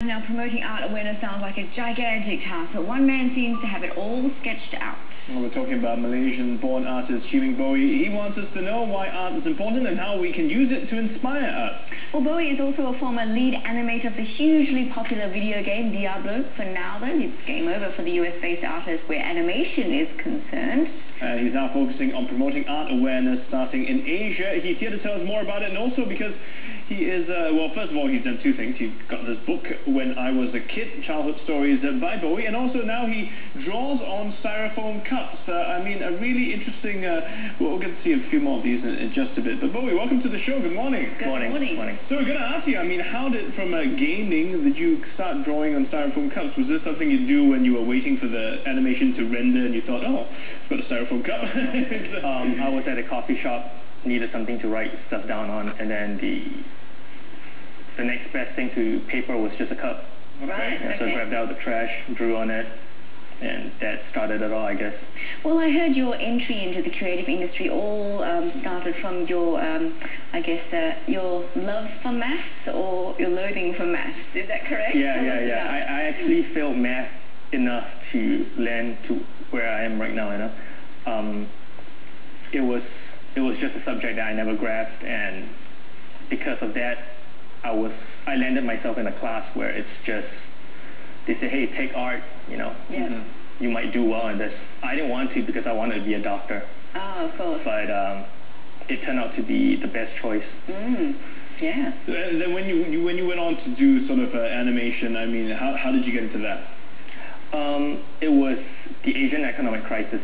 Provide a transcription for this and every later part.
Now, promoting art awareness sounds like a gigantic task, but one man seems to have it all sketched out. Well, we're talking about Malaysian-born artist cheeming Boey. He wants us to know why art is important and how we can use it to inspire us. Well, Boey is also a former lead animator of the hugely popular video game Diablo. For now, though, it's game over for the US-based artist where animation is concerned. He's now focusing on promoting art awareness starting in Asia. He's here to tell us more about it, and also because he is, well, first of all, he's done two things. He got this book, When I Was a Kid, Childhood Stories by Boey, and also now he draws on styrofoam cups. I mean, a really interesting, well, we'll get to see a few more of these in just a bit. But Boey, welcome to the show. Good morning. Good morning. So we're going to ask you, I mean, how did, from gaming, did you start drawing on styrofoam cups? Was this something you do when you were waiting for the animation to render and you thought, oh, I've got a styrofoam cup? I was at a coffee shop, needed something to write stuff down on, and then the next best thing to paper was just a cup. Right, So I grabbed out the trash, drew on it, and that started it all, I guess. Well, I heard your entry into the creative industry all started from your, I guess, your love for maths or your loathing for maths. Is that correct? Yeah. I actually failed math enough to land to where I am right now, you know. It was just a subject that I never grasped, and because of that, I landed myself in a class where it's just, they say, hey, take art, you know. Yeah. You might do well in this. I didn't want to because I wanted to be a doctor. Oh, of course. But it turned out to be the best choice. Yeah. And then when you went on to do sort of animation, I mean, how did you get into that? It was the Asian economic crisis.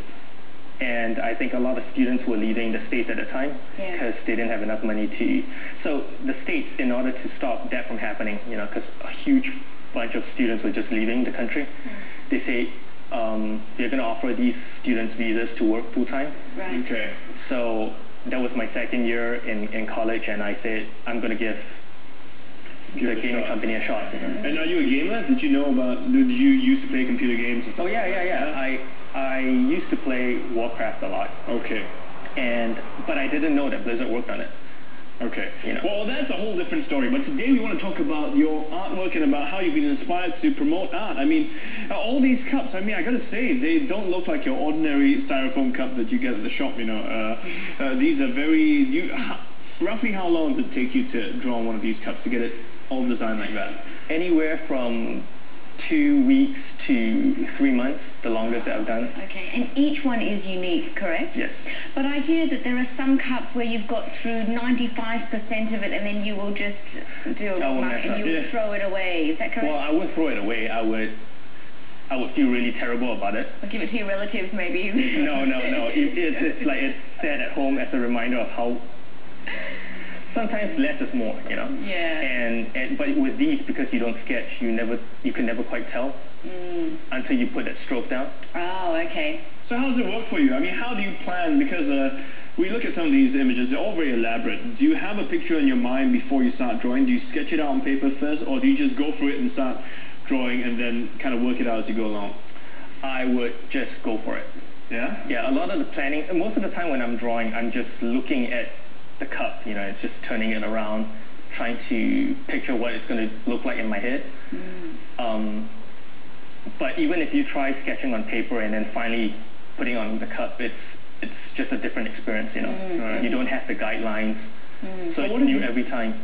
And I think a lot of students were leaving the States at the time because they didn't have enough money to... So the States, in order to stop that from happening, you know, because a huge bunch of students were just leaving the country, they say, they're going to offer these students visas to work full-time. Right. Okay. So that was my second year in college, and I said, I'm going to give the gaming company a shot. And are you a gamer? Did you know about... Did you used to play computer games? Oh, yeah. I used to play Warcraft a lot. Okay. But I didn't know that Blizzard worked on it. Okay. You know. Well, that's a whole different story. But today we want to talk about your artwork and about how you've been inspired to promote art. I mean, all these cups, I mean, I got to say, they don't look like your ordinary styrofoam cup that you get at the shop, you know. These are very... roughly how long does it take you to draw on one of these cups to get it all designed like that? Anywhere from 2 weeks to 3 months, the longest that I've done. Okay, and each one is unique, correct? Yes. But I hear that there are some cups where you've got through 95% of it and then you will just do a wrong mark and you will throw it away. Is that correct? Well, I wouldn't throw it away. I would feel really terrible about it. Or give it to your relatives, maybe. No. It's like it's set at home as a reminder of how sometimes less is more, you know. Yeah. But with these, because you don't sketch, you can never quite tell until you put that stroke down. Oh, okay. So how does it work for you? I mean, how do you plan? Because we look at some of these images, they're all very elaborate. Do you have a picture in your mind before you start drawing? Do you sketch it out on paper first, or do you just go for it and start drawing and then kind of work it out as you go along? I would just go for it. Yeah? Yeah, a lot of the planning, most of the time when I'm drawing, I'm just looking at the cup, you know, it's just turning it around, trying to picture what it's going to look like in my head. But even if you try sketching on paper and then finally putting on the cup, it's just a different experience, you know. You don't have the guidelines, so it's new every time.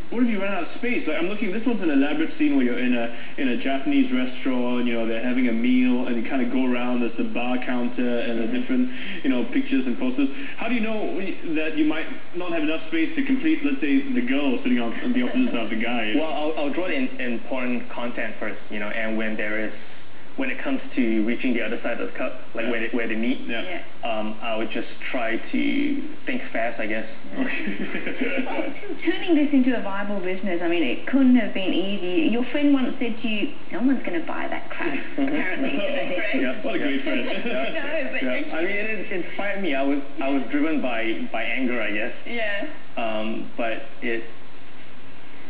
What if you run out of space? Like, I'm looking, this one's an elaborate scene where you're in a Japanese restaurant, you know, they're having a meal, and you kind of go around, there's the bar counter and the different, you know, pictures and posters. How do you know that you might not have enough space to complete, let's say, the girl sitting on the opposite side of the guy? Well, I'll draw in important content first, you know, and when it comes to reaching the other side of the cup, like where they meet, I would just try to think fast, I guess. Turning this into a viable business, I mean, it couldn't have been easy. Your friend once said to you, no one's going to buy that crap, apparently. Yeah, what a great friend. I mean, it inspired me. I was driven by anger, I guess. Yeah. But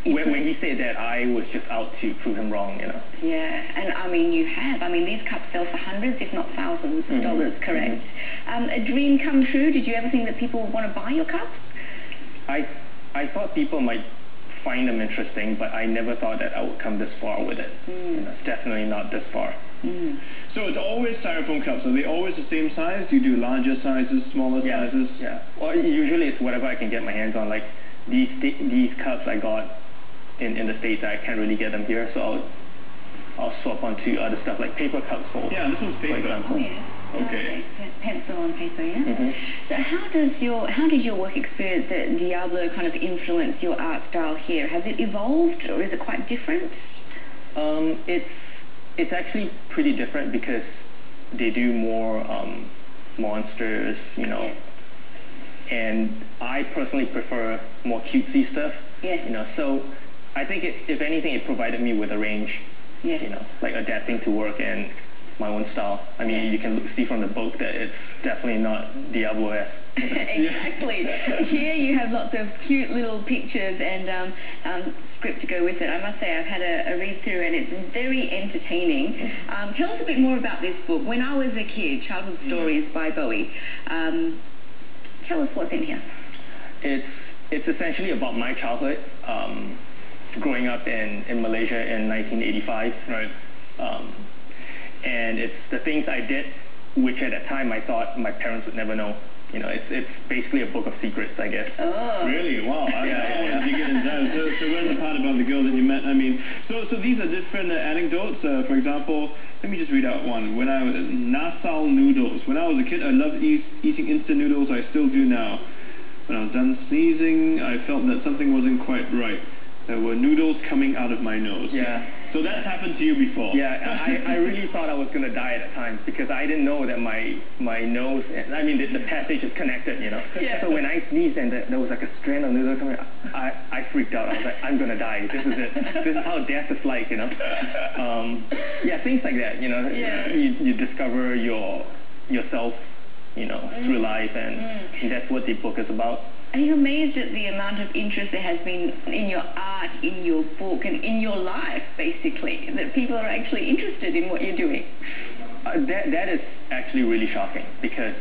when he said that, I was just out to prove him wrong, you know. Yeah, and I mean, you have. I mean, these cups sell for hundreds, if not thousands of dollars, correct? A dream come true? Did you ever think that people would want to buy your cups? I thought people might find them interesting, but I never thought that I would come this far with it. It's definitely not this far. So it's always styrofoam cups. Are they always the same size? Do you do larger sizes, smaller sizes? Yeah. Well, usually it's whatever I can get my hands on. Like these cups I got in the States, I can't really get them here, so I'll swap onto other stuff like paper cups. Yeah, this one's paper. Oh, yeah. Okay. Pencil on paper, yeah. So how did your work experience at Diablo kind of influence your art style here? Has it evolved, or is it quite different? It's actually pretty different because they do more monsters, you know. And I personally prefer more cutesy stuff. Yes. You know, so I think if anything, it provided me with a range. Yes. You know, like adapting to work and my own style. I mean, you can see from the book that it's definitely not Diablo-esque. Exactly. Here you have lots of cute little pictures and script to go with it. I must say I've had a read through and it's very entertaining. Tell us a bit more about this book. When I was a kid, Childhood Stories by Boey. Tell us what's in here. It's essentially about my childhood, growing up in Malaysia in 1985. Right. And it's the things I did, which at that time I thought my parents would never know. You know, it's basically a book of secrets, I guess. Oh. Really? Wow. I want to dig into that. So where's the part about the girl that you met? I mean, so these are different anecdotes. For example, let me just read out one. When I was nasal noodles. When I was a kid, I loved eating instant noodles. I still do now. When I was done sneezing, I felt that something wasn't quite right. There were noodles coming out of my nose. Yeah. So that's happened to you before? Yeah, I really thought I was going to die at the time because I didn't know that my nose, I mean, the passage is connected, you know. Yeah. So when I sneezed and there was like a strand of noodles coming out, I freaked out. I was like, I'm going to die. This is it. This is how death is like, you know. Yeah, things like that, you know. Yeah. You discover yourself, you know, through life, and that's what the book is about. Are you amazed at the amount of interest there has been in your art, in your book, and in your life, basically, that people are actually interested in what you're doing? That is actually really shocking because,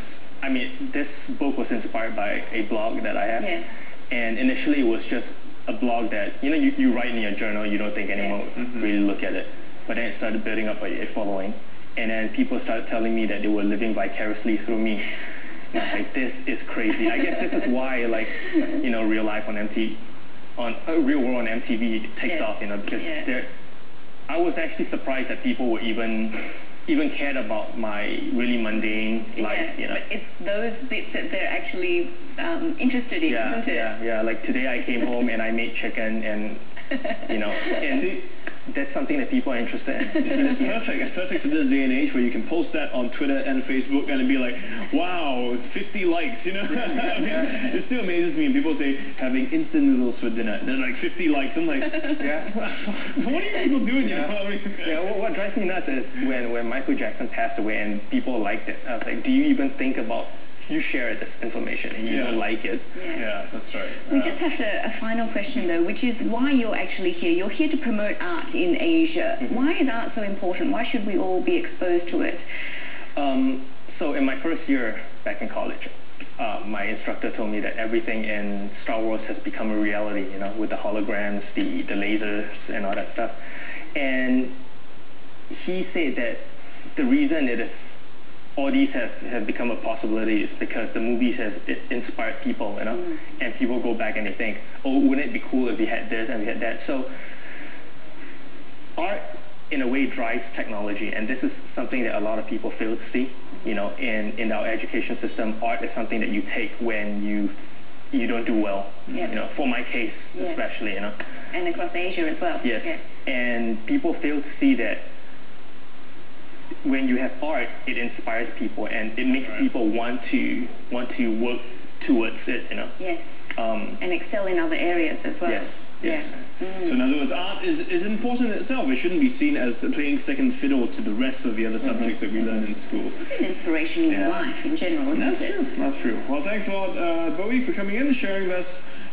I mean, this book was inspired by a blog that I have. Yes. And initially it was just a blog that, you know, you write in your journal, you don't think anyone would really look at it. But then it started building up a following. And then people started telling me that they were living vicariously through me. And I was like, this is crazy. I guess this is why, like, you know, Real World on MTV takes off, you know, because I was actually surprised that people were even cared about my really mundane life, you know. But it's those bits that they're actually interested in, isn't it? Yeah. Like today I came home and I made chicken and, you know, and that's something that people are interested in. It's perfect. It's perfect for this day and age where you can post that on Twitter and Facebook and it'd be like, wow, 50 likes, you know? I mean, it still amazes me when people say having instant noodles for dinner. There's like 50 likes. I'm like, what are you people doing? You know? I mean, what drives me nuts is when Michael Jackson passed away and people liked it. I was like, do you even think about, you share this information and you don't like it? Yeah, that's right. We just have a final question though, which is why you're actually here. You're here to promote art in Asia. Why is art so important? Why should we all be exposed to it? So in my first year back in college, my instructor told me that everything in Star Wars has become a reality, you know, with the holograms, the lasers and all that stuff. And he said that the reason all these have become a possibility is because the movies have inspired people, you know, and people go back and they think, oh, wouldn't it be cool if we had this and we had that? So art, in a way, drives technology, and this is something that a lot of people fail to see. You know, in our education system, art is something that you take when you don't do well. You know, for my case, especially, you know. And across Asia as well. Yes. And people fail to see that when you have art, it inspires people and it makes people want to work towards it, you know. Yes. And excel in other areas as well. Yes. So in other words, art is important in itself. It shouldn't be seen as playing second fiddle to the rest of the other subjects that we learn in school. It's an inspiration in life in general, isn't it? That's true. Well, thanks a lot, Boey, for coming in and sharing with us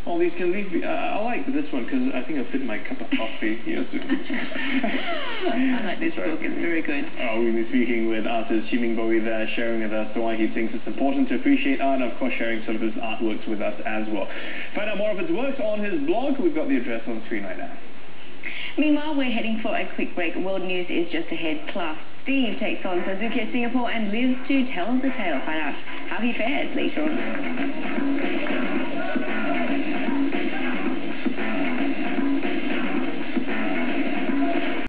all these can leave. I like this one because I think it'll fit my cup of coffee here soon. I like this book, it's very good. We've been speaking with artist Cheeming Boey there, sharing with us why he thinks it's important to appreciate art, and of course sharing some of his artworks with us as well. Find out more of his works on his blog. We've got the address on the screen right now. Meanwhile, we're heading for a quick break. World news is just ahead. Class Steve takes on Suzuki Singapore and lives to tell the tale. Find out how he fares later on.